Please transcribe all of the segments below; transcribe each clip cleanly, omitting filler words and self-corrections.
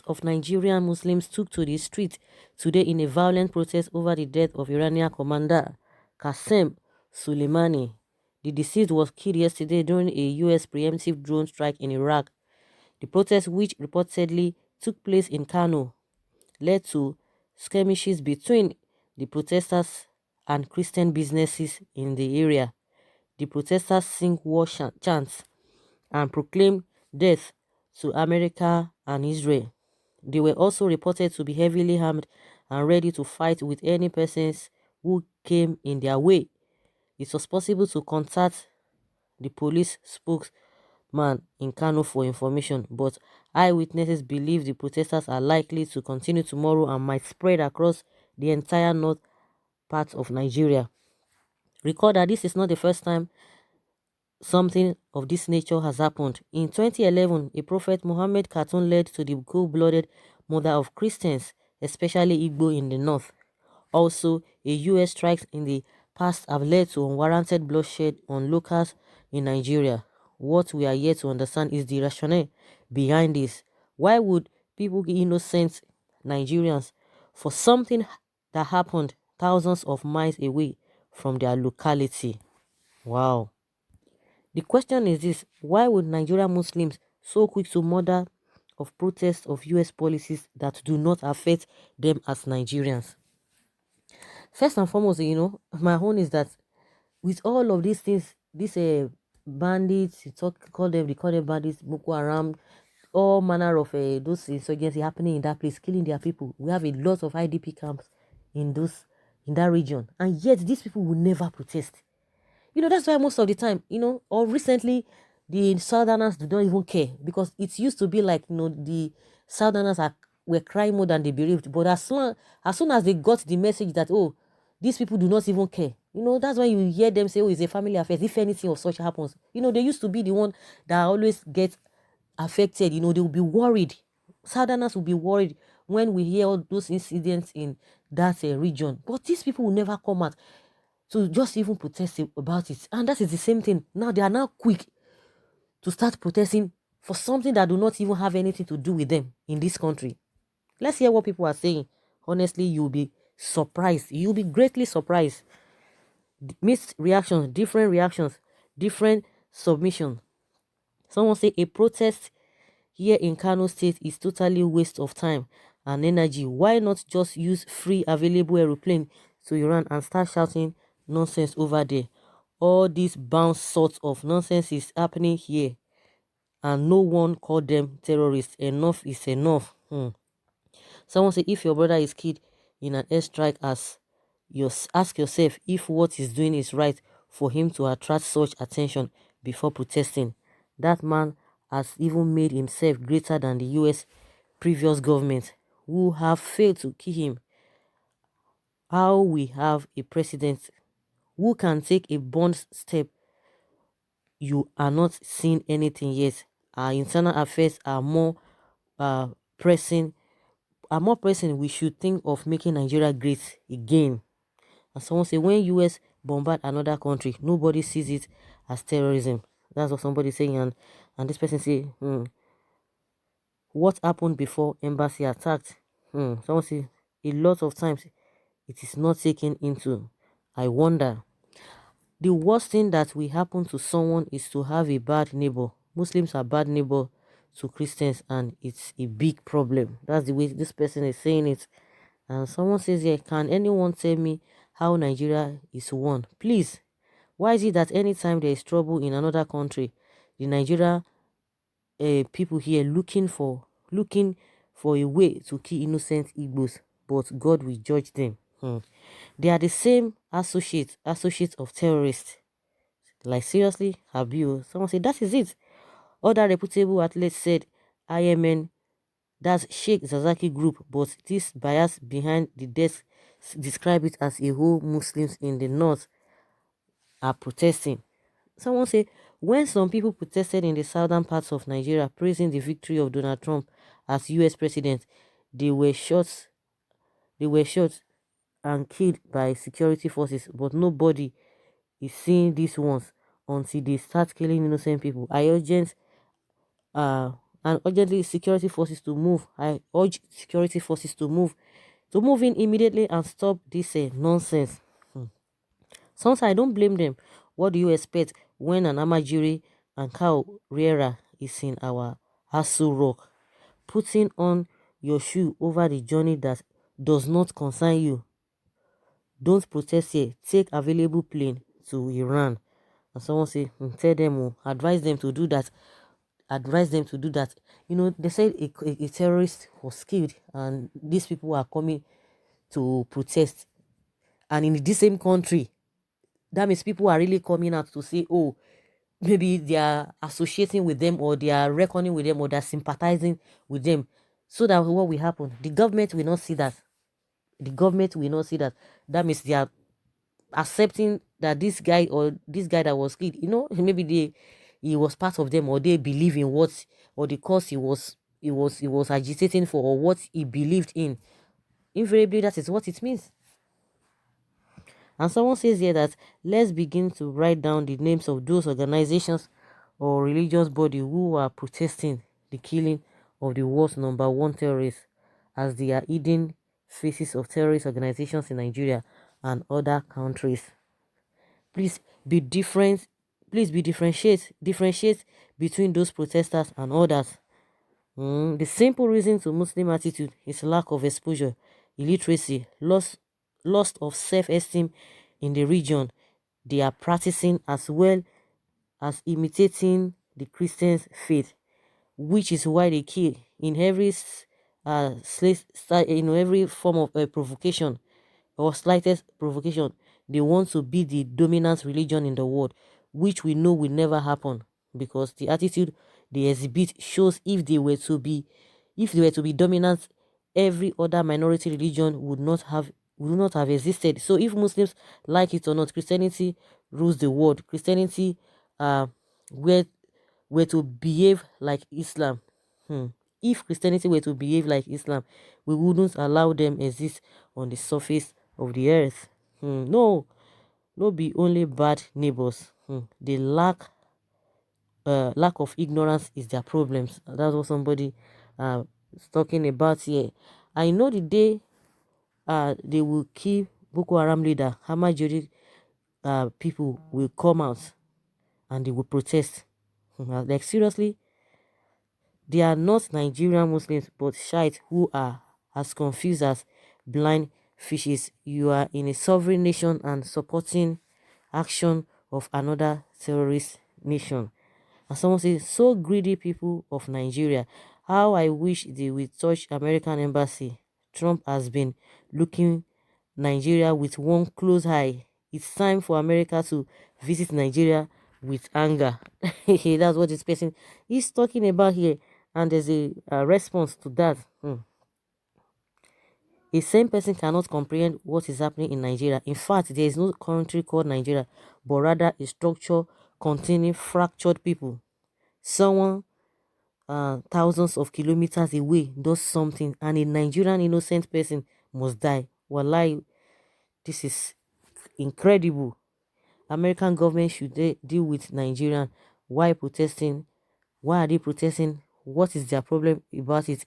of Nigerian Muslims took to the street today in a violent protest over the death of Iranian commander Qasem Soleimani. The deceased was killed yesterday during a U.S. preemptive drone strike in Iraq. The protest, which reportedly took place in Kano, led to skirmishes between the protesters and Christian businesses in the area. The protesters sing war chants and proclaim death to America and Israel. They were also reported to be heavily armed and ready to fight with any persons who came in their way. It was possible to contact the police spokesman in Kano for information, but eyewitnesses believe the protesters are likely to continue tomorrow and might spread across the entire north part of Nigeria. Recall that this is not the first time something of this nature has happened. In 2011, a Prophet Muhammad cartoon led to the cold-blooded murder of Christians, especially Igbo in the north. Also, a US strikes in the past have led to unwarranted bloodshed on locals in Nigeria. What we are yet to understand is the rationale behind this. Why would people kill innocent Nigerians for something that happened thousands of miles away from their locality? Wow. The question is this: why would Nigerian Muslims so quick to murder of protests of US policies that do not affect them as Nigerians? First and foremost, my own is that with all of these things, these bandits, they call them bandits, Boko Haram, all manner of those insurgency happening in that place, killing their people. We have a lot of IDP camps in that region, and yet these people will never protest. That's why most of the time, or recently, the Southerners do not even care, because it used to be like, the Southerners were crying more than the bereaved. But as soon as they got the message that, oh, these people do not even care, that's when you hear them say, oh, it's a family affair. If anything of such happens, they used to be the one that always get affected. They will be worried. Southerners will be worried when we hear all those incidents in that region. But these people will never come out to just even protest about it. And that is the same thing. Now they are now quick to start protesting for something that do not even have anything to do with them in this country. Let's hear what people are saying. Honestly, you'll be surprised. You'll be greatly surprised. Mixed reactions, different submission. Someone say a protest here in Kano State is totally waste of time and energy. Why not just use free available aeroplane to Iran and start shouting nonsense over there? All these bounce sorts of nonsense is happening here, and no one called them terrorists. Enough is enough. Someone say if your brother is killed in an airstrike, ask yourself if what he's doing is right for him to attract such attention before protesting. That man has even made himself greater than the US previous government, who have failed to kill him. How we have a president who can take a bold step? You are not seeing anything yet. Our internal affairs are more pressing. We should think of making Nigeria great again. And someone say when US bombard another country, nobody sees it as terrorism. That's what somebody saying, and this person say, what happened before embassy attacked? Someone say a lot of times it is not taken into. I wonder. The worst thing that will happen to someone is to have a bad neighbor. Muslims are bad neighbor to Christians, and it's a big problem. That's the way this person is saying it. And someone says here, can anyone tell me how Nigeria is won? Please. Why is it that anytime there is trouble in another country, the Nigeria people here looking for a way to kill innocent Igbos, but God will judge them? They are the same associates of terrorists. Like seriously, Abiu. Someone said that is it. Other reputable athletes said IMN, that's Sheikh Zazaki group, but this bias behind the desk describe it as a whole Muslims in the north are protesting. Someone say when some people protested in the southern parts of Nigeria praising the victory of Donald Trump as US president, they were shot and killed by security forces, but nobody is seeing these ones until they start killing innocent people. I urgent and urgently security forces to move. I urge security forces to move in immediately and stop this nonsense. Sometimes I don't blame them. What do you expect when an Amajiri and cow rearer is in our Asu Rock, putting on your shoe over the journey that does not concern you? Don't protest here. Take available plane to Iran. And someone say, tell them, advise them to do that. Advise them to do that. You know, they said a terrorist was killed and these people are coming to protest. And in the same country, that means people are really coming out to say, oh, maybe they are associating with them or they are reckoning with them or they're sympathizing with them. So that what will happen? The government will not see that. The government will not see that. That means they are accepting that this guy or this guy that was killed, maybe he was part of them or they believe in what or the cause he was agitating for or what he believed in. Invariably, that is what it means. And someone says here that let's begin to write down the names of those organizations or religious body who are protesting the killing of the world's number one terrorist, as they are hidden faces of terrorist organizations in Nigeria and other countries. Please be different. Please be differentiate between those protesters and others. The simple reason to Muslim attitude is lack of exposure, illiteracy, loss of self-esteem in the region they are practicing, as well as imitating the Christian faith, which is why they kill in every every form of provocation or slightest provocation. They want to be the dominant religion in the world, which we know will never happen, because the attitude they exhibit shows if they were to be dominant, every other minority religion would not have existed. So if Muslims like it or not, Christianity rules the world. Christianity were were to behave like Islam. If Christianity were to behave like Islam, we wouldn't allow them exist on the surface of the earth. No, no be only bad neighbors. The lack of ignorance is their problems. That's what somebody is talking about here. I know the day they will kill Boko Haram leader Hamajiri, people will come out and they will protest. Like seriously, they are not Nigerian Muslims but Shiites who are as confused as blind fishes. You are in a sovereign nation and supporting action of another terrorist nation. And someone says, so greedy people of Nigeria, how I wish they would touch American embassy. Trump has been looking Nigeria with one close eye. It's time for America to visit Nigeria with anger. That's what this person is talking about here. And there's a response to that. A same person cannot comprehend what is happening in Nigeria. In fact, there is no country called Nigeria, but rather a structure containing fractured people. Someone thousands of kilometers away does something and a Nigerian innocent person must die. Wallahi, this is incredible. American government should deal with Nigerian. Why protesting? Why are they protesting? What is their problem about it?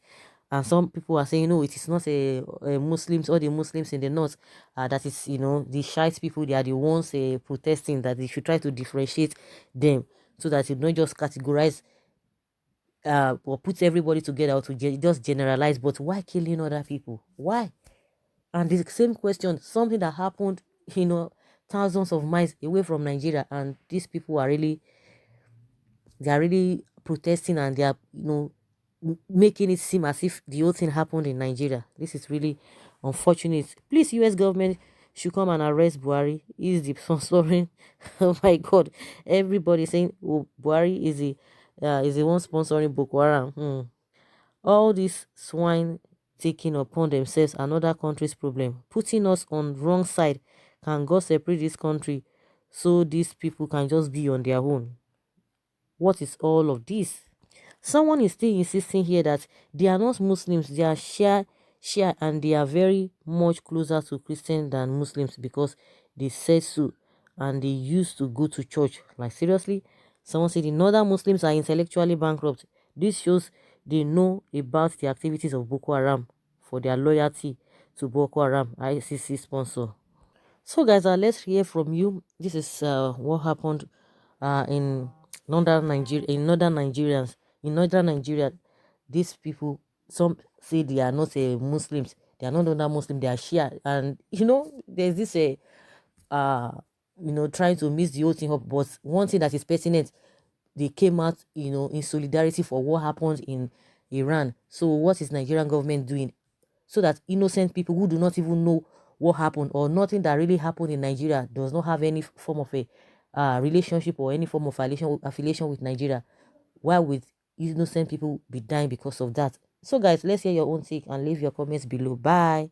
And some people are saying, no, it is not a Muslims or the Muslims in the north. That is, the Shiite people, they are the ones protesting, that they should try to differentiate them so that it not just categorize or put everybody together or to just generalize. But why killing other people? Why? And the same question, something that happened, thousands of miles away from Nigeria, and these people are really protesting, and they are, making it seem as if the whole thing happened in Nigeria. This is really unfortunate. Please, US government should come and arrest Buhari. He's the sponsoring. Oh my God, everybody saying, oh, Buhari is the one sponsoring Boko Haram. All these swine taking upon themselves another country's problem, putting us on wrong side. Can God separate this country so these people can just be on their own? What is all of this? Someone is still insisting here that they are not Muslims, they are Shia, and they are very much closer to Christian than Muslims because they said so and they used to go to church. Like seriously? Someone said the northern Muslims are intellectually bankrupt. This shows they know about the activities of Boko Haram for their loyalty to Boko Haram, ICC sponsor. So guys, let's hear from you. This is what happened in northern Nigeria. In northern Nigeria, these people, some say they are not Muslims. They are not other Muslim. They are Shia, and there's this trying to mix the whole thing up. But one thing that is pertinent, they came out, in solidarity for what happened in Iran. So what is Nigerian government doing so that innocent people who do not even know what happened or nothing that really happened in Nigeria does not have any form of a relationship or any form of affiliation with Nigeria, why would innocent people be dying because of that? So guys, let's hear your own take and leave your comments below. Bye.